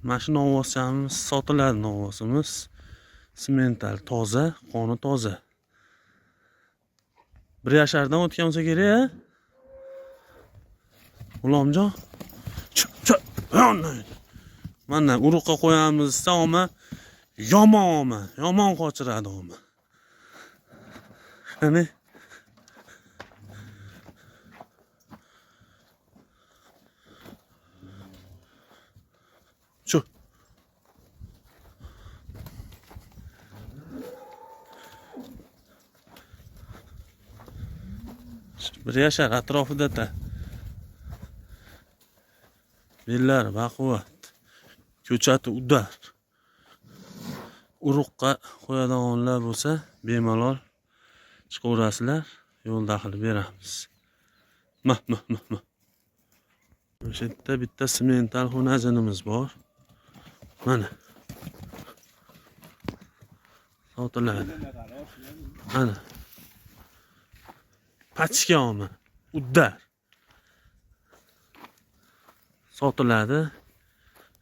Mana shu novvosamiz sotiladi, novvosimiz. Semental, toza, qoni toza. 1 yashardan o'tgan bo'lsa kerak, G'ulomjon. Mana uruqqa qo'yamiz, savma yomon qochiradi oma. Qani Şu. 1 yashar atrofida bellar baquvvat. Ko'chati udar. Uruqqa qo'yadiganlar bo'lsa, bemalol chiqaverasizlar, yo'lda qilib beramiz. Mah. O'sha yerda bitta semental xunajinimiz bor. Mana. Sotiladi. Mana. Pachka olma. Uddar. Sotiladi.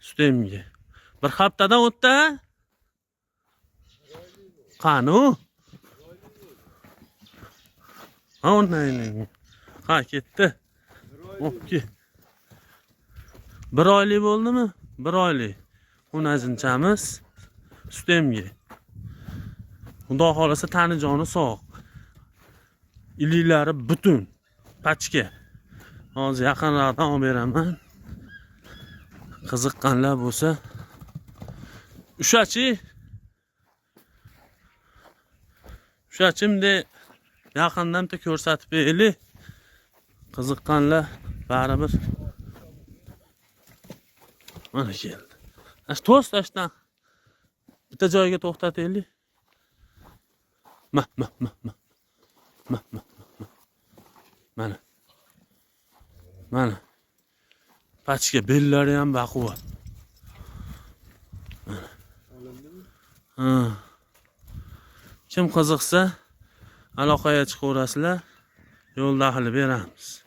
Sutemga. Bir haftadan o'tdi. Qani? Ha, ondan. Ha, ketdi. O'pki. 1 oylik bo'ldimi? 1 oylik. Xunajinchamiz sutemga. Xudo xolasa tani joni sog'. Iliklari butun. Pachka. Hozir yaqinroqdan olib beraman. Qiziqqanlar bo'lsa, Ushachimda yaqindan ko'rsatib beraylik. Qiziqqanlar baribir. Mana keldi. To'stashdan bitta joyga to'xtataylik. Mana. Pachka bellari ham baquvvat. Kim qiziqsa, aloqaga chiqaverasizlar, yo'lda qilib beramiz.